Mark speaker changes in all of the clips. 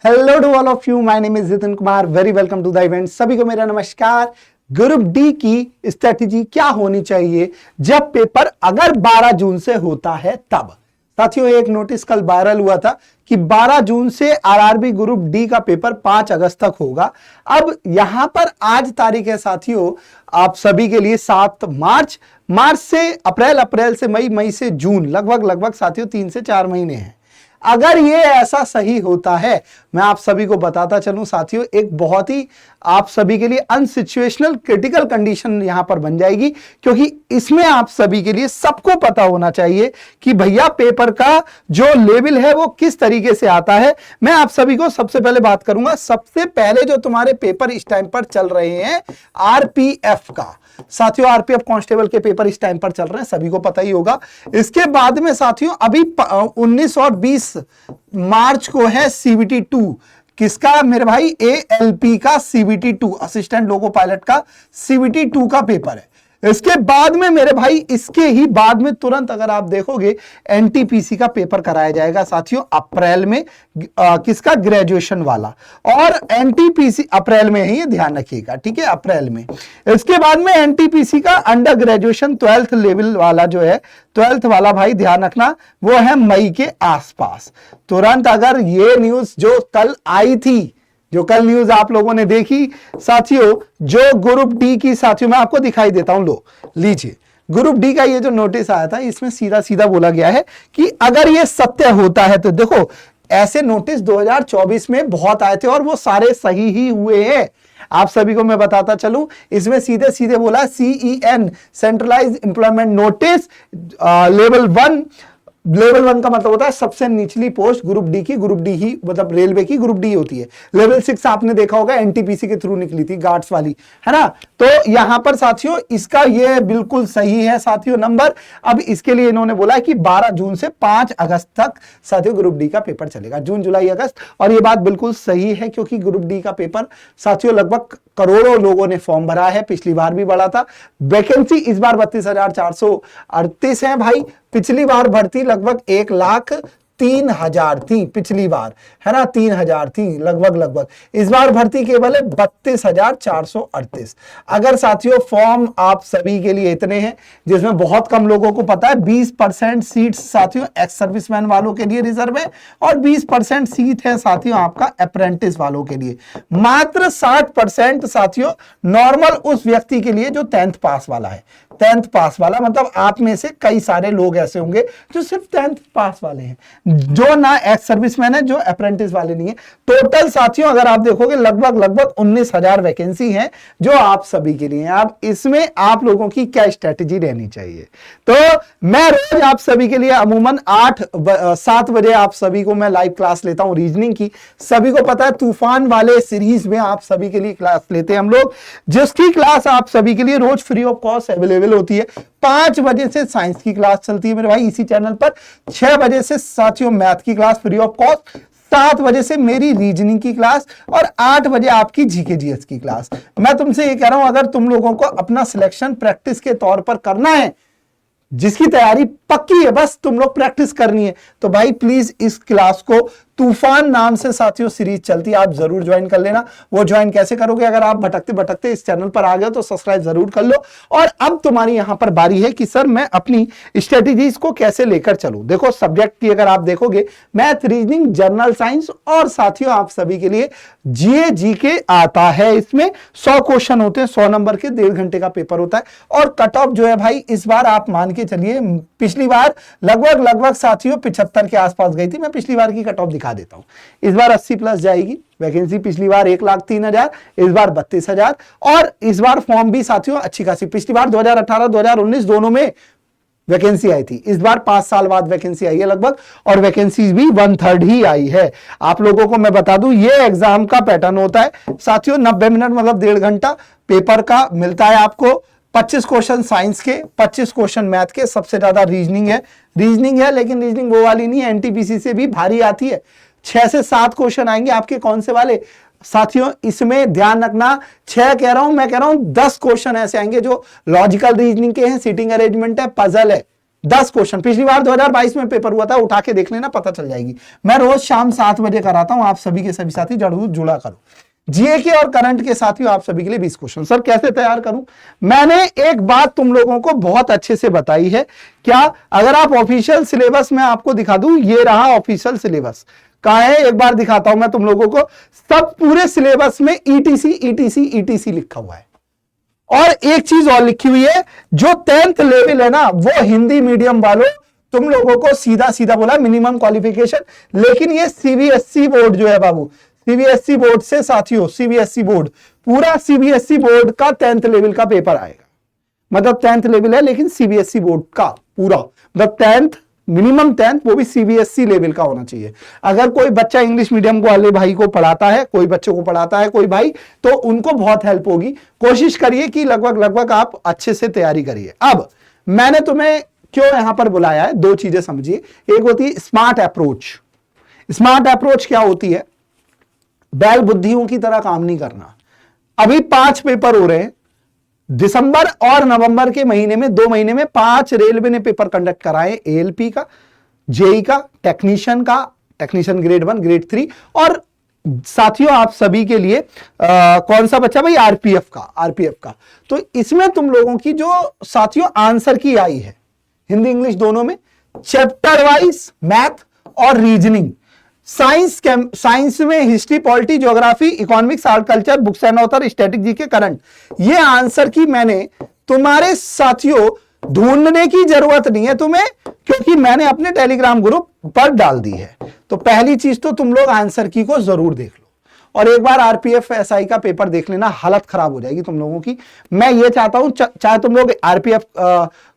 Speaker 1: Hello to all of you, my name is Jitin Kumar. Very welcome to the event. सभी को मेरा नमस्कार। Group D की स्ट्रेटेजी क्या होनी चाहिए जब पेपर अगर 12 जून से होता है तब। साथियों, एक नोटिस कल वायरल हुआ था कि 12 जून से आरआरबी ग्रुप डी का पेपर 5 अगस्त तक होगा। अब यहां पर आज तारीख है साथियों आप सभी के लिए 7 मार्च। मार्च से अप्रैल, अप्रैल से मई, मई से जून, लगभग साथियों 3 से 4 महीने हैं। अगर ये ऐसा सही होता है, मैं आप सभी को बताता चलूं साथियों, एक बहुत ही आप सभी के लिए अनसिचुएशनल क्रिटिकल कंडीशन यहां पर बन जाएगी, क्योंकि इसमें आप सभी के लिए सबको पता होना चाहिए कि भैया पेपर का जो लेवल है वो किस तरीके से आता है। मैं आप सभी को सबसे पहले बात करूंगा, सबसे पहले जो तुम्हारे पेपर इस टाइम पर चल रहे हैं आरपीएफ का। साथियों, आरपीएफ कांस्टेबल के पेपर इस टाइम पर चल रहे हैं, सभी को पता ही होगा। इसके बाद में साथियों अभी 19 और 20 मार्च को है सीबीटी 2। किसका मेरे भाई? एएलपी का सीबीटी 2, असिस्टेंट लोको पायलट का सीबीटी 2 का पेपर है। इसके बाद में मेरे भाई, इसके ही बाद में तुरंत अगर आप देखोगे एनटीपीसी का पेपर कराया जाएगा साथियों अप्रैल में। किसका? ग्रेजुएशन वाला। और एनटीपीसी अप्रैल में ही, ध्यान रखिएगा, ठीक है, अप्रैल में। इसके बाद में एनटीपीसी का अंडर ग्रेजुएशन 12th लेवल वाला जो है, 12th वाला भाई ध्यान रखना, वो है मई के आसपास। तुरंत अगर ये न्यूज जो कल आई थी, जो कल न्यूज आप लोगों ने देखी साथियों, जो ग्रुप डी की, साथियों मैं आपको दिखाई देता हूं, लो लीजिए। ग्रुप डी का ये जो नोटिस आया था, इसमें सीधा सीधा बोला गया है कि अगर ये सत्य होता है तो देखो, ऐसे नोटिस 2024 में बहुत आए थे और वो सारे सही ही हुए हैं। आप सभी को मैं बताता चलूं, इसमें सीधे सीधे बोला CEN, centralised employment notice, level 1। Level 1 का मतलब होता है सबसे निचली पोस्ट ग्रुप डी की, ग्रुप डी ही मतलब रेलवे की ग्रुप डी होती है। लेवल 6 आपने देखा होगा एनटीपीसी के थ्रू निकली थी, गार्ड्स वाली, है ना। तो यहां पर साथियों इसका ये बिल्कुल सही है साथियों नंबर। अब इसके लिए इन्होंने बोला है कि 12 जून से 5 अगस्त तक साथियों ग्रुप डी का पेपर चलेगा, जून जुलाई अगस्त। और ये बात बिल्कुल सही है, क्योंकि ग्रुप डी का पेपर साथियों लगभग करोड़ों लोगों ने फॉर्म भरा है, पिछली बार भी बढ़ा था। वैकेंसी इस बार 32,438 है भाई। पिछली बार भर्ती लगभग 1,03,000 थी पिछली बार, है ना, 3,000 थी लगभग। इस बार भर्ती केवल है 32,438। अगर साथियों फॉर्म आप सभी के लिए इतने हैं, जिसमें बहुत कम लोगों को पता है 20% सीट साथियों एक्स सर्विसमैन वालों के लिए रिजर्व है, और 20% सीट है साथियों आपका अप्रेंटिस वालों के लिए। मात्र 60% साथियों नॉर्मल उस व्यक्ति के लिए जो 10th पास वाला है। 10th पास वाला मतलब आप में से कई सारे लोग ऐसे होंगे जो सिर्फ 10th पास वाले हैं, जो ना एक्स सर्विसमैन है, जो अप्रेंटिस वाले नहीं है। टोटल साथियों अगर आप देखोगे लगभग 19,000 वैकेंसी है जो आप सभी के लिए है। अब इसमें आप लोगों की क्या स्ट्रेटेजी रहनी चाहिए? तो मैं रोज आप सभी के लिए अमूमन 7 बजे आप सभी को मैं लाइव क्लास लेता हूं रीजनिंग की। सभी को पता है तूफान वाले सीरीज में आप सभी के लिए क्लास लेते हैं हम लोग, जिसकी क्लास आप सभी के लिए रोज फ्री ऑफ कॉस्ट अवेलेबल होती है। 5 बजे से साइंस की क्लास चलती है मेरे भाई इसी चैनल पर। 6 बजे से साथियों मैथ की क्लास फ्री ऑफ कॉस्ट। 7 बजे से मेरी रीजनिंग की क्लास, और 8 बजे आपकी जीके जीएस की क्लास। मैं तुमसे ये कह रहा हूं, अगर तुम लोगों को अपना सिलेक्शन प्रैक्टिस के तौर पर करना है, जिसकी तैयारी पक्की है, बस तुम लोग प्रैक्टिस करनी है, तो भाई प्लीज इस क्लास को, तूफान नाम से साथियों सीरीज चलती है, आप जरूर ज्वाइन कर लेना। वो ज्वाइन कैसे करोगे? अगर आप भटकते भटकते इस चैनल पर आ गए तो सब्सक्राइब जरूर कर लो। और अब तुम्हारी यहां पर बारी है कि सर मैं अपनी स्ट्रेटेजीज को कैसे लेकर चलूं। देखो सब्जेक्ट की अगर आप देखोगे, मैथ, रीजनिंग, जनरल साइंस, और साथियों आप सभी के लिए जीए जीके आता है। इसमें 100 क्वेश्चन होते हैं, 100 नंबर के, 1.5 घंटे का पेपर होता है। और कट ऑफ जो है भाई इस बार आप मान के चलिए, पिछली बार लगभग साथियों 75 के आसपास गई थी। मैं पिछली बार की कट ऑफ दिखा देता हूं। इस बार 80 प्लस जाएगी वैकेंसी। पिछली बार 1,03,000, इस बार 32,000। और इस बार फॉर्म भी साथियों अच्छी खासी, पिछली बार 2018 2019 दोनों में वैकेंसी आई थी, इस बार 5 साल बाद वैकेंसी आई है लगभग, और वैकेंसी भी 1/3 ही आई है। आप लोगों को मैं बता दूं, ये एग्जाम का पैटर्न होता है साथियों, 90 मिनट मतलब 1.5 घंटा पेपर का मिलता है आपको। 25 क्वेश्चन साइंस के, 25 क्वेश्चन मैथ के, सबसे ज्यादा रीजनिंग है, लेकिन रीजनिंग वो वाली नहीं है, एनटीपीसी से भी भारी आती है। 6 से 7 क्वेश्चन आएंगे आपके, कौन से वाले साथियों? इसमें ध्यान रखना, 6 कह रहा हूं, मैं कह रहा हूं 10 क्वेश्चन ऐसे आएंगे जो लॉजिकल रीजनिंग के हैं, सीटिंग अरेंजमेंट है, पजल है, 10 क्वेश्चन। पिछली बार 2022 में पेपर हुआ था, उठा के देख लेना, पता चल जाएगी। मैं रोज शाम 7 बजे कराता हूं, आप सभी के सभी साथी जरूर जुड़ा करो। जीए के और करंट के साथियों आप सभी के लिए 20 क्वेश्चन। सर कैसे तैयार करूं? मैंने एक बात तुम लोगों को बहुत अच्छे से बताई है। क्या? अगर आप ऑफिशियल सिलेबस में आपको दिखा दूं, ये रहा ऑफिशियल सिलेबस। कहां है? एक बार दिखाता हूं मैं तुम लोगों को। सब पूरे सिलेबस में ईटीसी ईटीसी ईटीसी लिखा हुआ है। और एक चीज और लिखी हुई है, जो 10th लेवल है ना, वो हिंदी मीडियम वालों तुम लोगों को सीधा सीधा बोला मिनिमम क्वालिफिकेशन। लेकिन ये सीबीएसई बोर्ड जो है बाबू, सीबीएसई बोर्ड से साथियों, सीबीएसई बोर्ड, पूरा सीबीएसई बोर्ड का 10th लेवल का पेपर आएगा। मतलब 10th लेवल है लेकिन सीबीएसई बोर्ड का पूरा, मतलब 10th, मिनिमम 10th, वो भी सीबीएसई लेवल का होना चाहिए। अगर कोई बच्चा इंग्लिश मीडियम वाले भाई को पढ़ाता है, कोई बच्चों को पढ़ाता है कोई भाई, तो उनको बहुत हेल्प होगी। कोशिश करिए कि लगभग आप अच्छे से तैयारी करिए। अब मैंने तुम्हें क्यों यहां पर बुलाया है, दो चीजें समझिए। एक होती है स्मार्ट अप्रोच। स्मार्ट अप्रोच क्या होती है? बैल बुद्धियों की तरह काम नहीं करना। अभी 5 पेपर हो रहे हैं दिसंबर और नवंबर के महीने में, 2 महीने में 5 रेलवे ने पेपर कंडक्ट कराए। एएलपी का, जेई का, टेक्नीशियन ग्रेड 1, ग्रेड 3, और साथियों आप सभी के लिए कौन सा बच्चा भाई? आरपीएफ का। तो इसमें तुम लोगों की जो साथियों आंसर की आई है, हिंदी इंग्लिश दोनों में, चैप्टर वाइज मैथ और रीजनिंग। साइंस में history, polity, geography, economics, art, culture, books and author, static, GK, current. ये आंसर की मैंने तुम्हारे साथियों ढूंढने की जरूरत नहीं है तुम्हें, क्योंकि मैंने अपने टेलीग्राम ग्रुप पर डाल दी है। तो पहली चीज तो तुम लोग आंसर की को जरूर देख लो, और एक बार आरपीएफ एसआई का पेपर देख लेना, हालत खराब हो जाएगी तुम लोगों की। मैं ये चाहता हूं चाहे तुम लोग आरपीएफ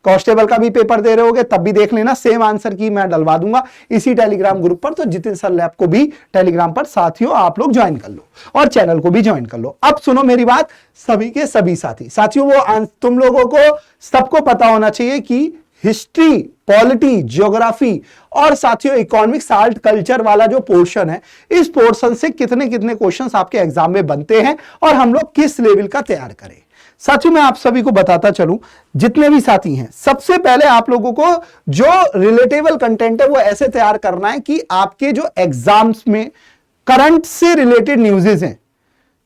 Speaker 1: कांस्टेबल का भी पेपर दे रहे होगे तब भी देख लेना, सेम आंसर की मैं डलवा दूंगा इसी टेलीग्राम ग्रुप पर। तो जितिन सर लैब को भी टेलीग्राम पर साथियों आप लोग ज्वाइन कर लो, और चैनल को भी ज्वाइन कर लो। अब सुनो मेरी बात, सभी के सभी साथी साथियों, वो तुम लोगों को सबको पता होना चाहिए कि हिस्ट्री, पॉलिटी, ज्योग्राफी और साथियों इकोनॉमिक्स, आर्ट, कल्चर वाला जो पोर्शन है, इस पोर्शन से कितने कितने क्वेश्चंस आपके एग्जाम में बनते हैं और हम लोग किस लेवल का तैयार करें। साथियों मैं आप सभी को बताता चलूं, जितने भी साथी हैं, सबसे पहले आप लोगों को जो रिलेटेबल कंटेंट है वो ऐसे तैयार करना है कि आपके जो एग्जाम्स में करंट से रिलेटेड न्यूज़ेस हैं,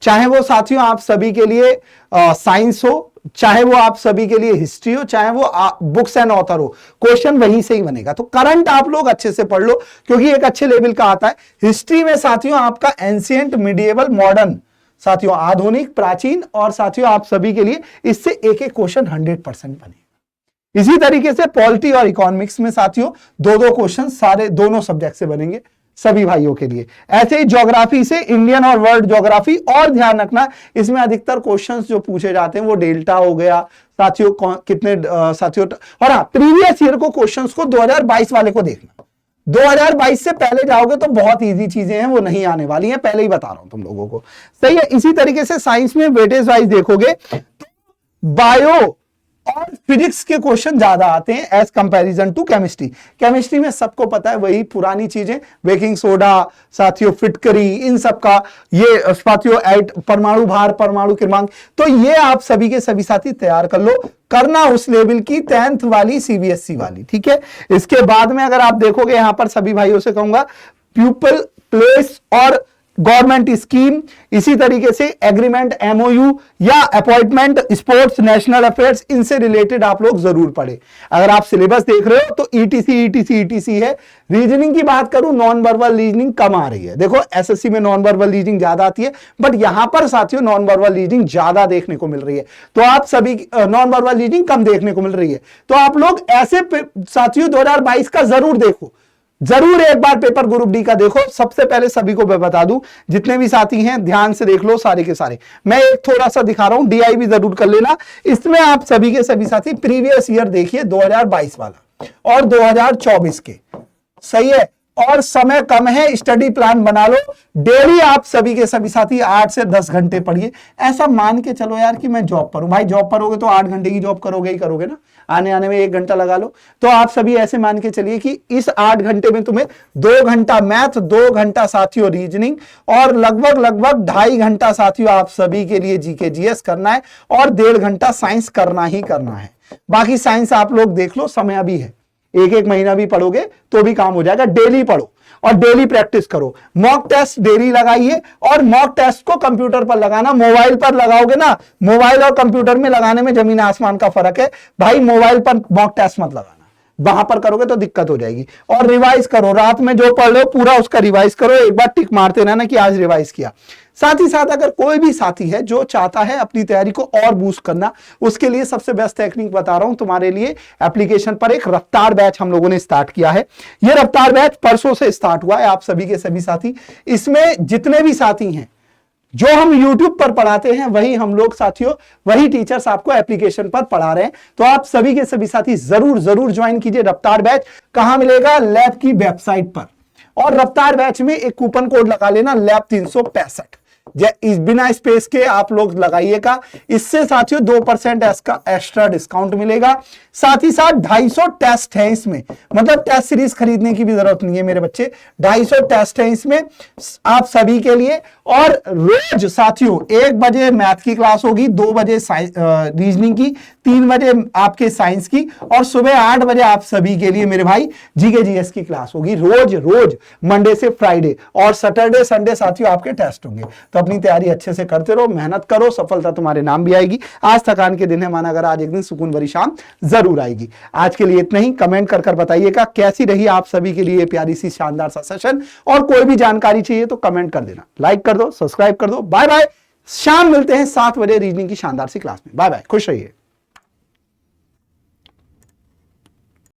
Speaker 1: चाहे वो साथियों आप सभी के लिए साइंस हो, चाहे वो आप सभी के लिए हिस्ट्री हो, चाहे वो बुक्स एंड ऑथर हो, क्वेश्चन वहीं से ही बनेगा। तो करंट आप लोग अच्छे से पढ़ लो, क्योंकि एक अच्छे लेवल का आता है। हिस्ट्री में साथियों आपका एंशिएंट, मिडिएवल, मॉडर्न, साथियों आधुनिक, प्राचीन, और साथियों आप सभी के लिए इससे एक एक क्वेश्चन 100% बनेगा। इसी तरीके से पॉलिटी और इकोनॉमिक्स में साथियों 2-2 क्वेश्चन सारे दोनों सब्जेक्ट से बनेंगे सभी भाइयों के लिए। ऐसे ही ज्योग्राफी से इंडियन और वर्ल्ड ज्योग्राफी, और ध्यान रखना इसमें अधिकतर क्वेश्चंस जो पूछे जाते हैं वो डेल्टा हो गया साथियों, कितने साथियों, और हाँ प्रीवियस ईयर को क्वेश्चंस को 2022 वाले को देखना। 2022 से पहले जाओगे तो बहुत इजी चीजें हैं, वो नहीं आने वाली हैं, पहले ही बता रहा हूं तुम लोगों को, सही है। इसी तरीके से साइंस में वेटेज वाइज देखोगे तो बायो और फिजिक्स के क्वेश्चन ज्यादा आते हैं as comparison to chemistry. Chemistry में सबको पता है वही पुरानी चीजें, बेकिंग सोडा साथियों, फिटकरी, इन सब का, ये साथियों परमाणु भार, परमाणु क्रमांक। तो ये आप सभी के सभी साथी तैयार कर लो, करना उस लेवल की 10th वाली सीबीएसई वाली, ठीक है। इसके बाद में अगर आप देखोगे, यहां पर सभी भाइयों से कहूंगा प्यूपल, प्लेस और गवर्नमेंट स्कीम, इसी तरीके से एग्रीमेंट, एमओयू या अपॉइंटमेंट, स्पोर्ट्स, नेशनल अफेयर्स, इनसे रिलेटेड आप लोग जरूर पढ़े। अगर आप सिलेबस देख रहे हो तो ईटीसी ईटीसी ईटीसी है। रीजनिंग की बात करूं, नॉन वर्बल रीजनिंग कम आ रही है। देखो एसएससी में नॉन वर्बल रीजनिंग ज्यादा आती है, बट यहां पर साथियों नॉन वर्बल रीजनिंग ज्यादा देखने को मिल रही है। तो आप सभी नॉन वर्बल रीजनिंग कम देखने को मिल रही है, तो आप लोग ऐसे साथियों 2022 का जरूर देखो, जरूर एक बार पेपर ग्रुप डी का देखो। सबसे पहले सभी को मैं बता दूं, जितने भी साथी हैं ध्यान से देख लो सारे के सारे। मैं एक थोड़ा सा दिखा रहा हूं, डीआई भी जरूर कर लेना। इसमें आप सभी के सभी साथी प्रीवियस ईयर देखिए, 2022 वाला और 2024 के, सही है। और समय कम है, स्टडी प्लान बना लो। डेली आप सभी के सभी साथी 8 से 10 घंटे पढ़िए। ऐसा मान के चलो यार कि मैं जॉब पर हूं, भाई जॉब पर होगे तो 8 घंटे की जॉब करोगे ही करोगे ना, आने में 1 घंटा लगा लो। तो आप सभी ऐसे मान के चलिए कि इस 8 घंटे में तुम्हें 2 घंटा मैथ, 2 घंटा साथियों रीजनिंग, और लगभग 2.5 घंटा साथियों आप सभी के लिए जीके जीएस करना है, और 1.5 घंटा साइंस करना ही करना है। बाकी साइंस आप लोग देख लो, समय अभी है। एक एक महीना भी पढ़ोगे तो भी काम हो जाएगा। डेली पढ़ो और डेली प्रैक्टिस करो। मॉक टेस्ट डेली लगाइए और मॉक टेस्ट को कंप्यूटर पर लगाना। मोबाइल पर लगाओगे ना, मोबाइल और कंप्यूटर में लगाने में जमीन आसमान का फर्क है भाई। मोबाइल पर मॉक टेस्ट मत लगाना, वहां पर करोगे तो दिक्कत हो जाएगी। और रिवाइज करो, रात में जो पढ़ लो पूरा उसका रिवाइज करो, एक बार टिक मारते रहना कि आज रिवाइज किया। साथ ही साथ अगर कोई भी साथी है जो चाहता है अपनी तैयारी को और बूस्ट करना, उसके लिए सबसे बेस्ट टेक्निक बता रहा हूं तुम्हारे लिए। एप्लीकेशन पर एक रफ्तार बैच हम लोगों ने स्टार्ट किया है। यह रफ्तार बैच परसों से स्टार्ट हुआ है। आप सभी के सभी साथी, इसमें जितने भी साथी हैं जो हम YouTube पर पढ़ाते हैं वही हम लोग साथियों, वही टीचर्स आपको एप्लीकेशन पर पढ़ा रहे हैं। तो आप सभी के सभी साथी जरूर ज्वाइन कीजिए रफ्तार बैच। कहां मिलेगा? लैब की वेबसाइट पर। और रफ्तार बैच में एक कूपन कोड लगा लेना, लैब 365। इस बिना स्पेस के आप लोग लगाइएगा। इससे साथियों 2% एक्स्ट्रा डिस्काउंट मिलेगा। साथ ही साथ 250 टेस्ट है इसमें, मतलब टेस्ट सीरीज खरीदने की भी जरूरत नहीं है मेरे बच्चे। 250 टेस्ट है इसमें आप सभी के लिए। और रोज साथियों 1 बजे मैथ की क्लास होगी, 2 बजे रीजनिंग की, 3 बजे आपके साइंस की, और सुबह 8 बजे आप सभी के लिए मेरे भाई जीके जीएस की क्लास होगी। रोज मंडे से फ्राइडे, और सैटरडे संडे साथियों आपके टेस्ट होंगे। तो अपनी तैयारी अच्छे से करते रहो, मेहनत करो, सफलता तुम्हारे नाम भी आएगी। आज थकान के दिन है, माना अगर आज एक दिन सुकून भरी शाम जरूर आएगी। आज के लिए इतना ही। कमेंट कर बताइएगा कैसी रही आप सभी के लिए प्यारी सी शानदार सा सेशन। और कोई भी जानकारी चाहिए तो कमेंट कर देना, लाइक कर दो, सब्सक्राइब कर दो। Bye bye. शाम मिलते हैं 7 बजे रीजनिंग की शानदार सी क्लास में। बाय बाय, खुश रहिए।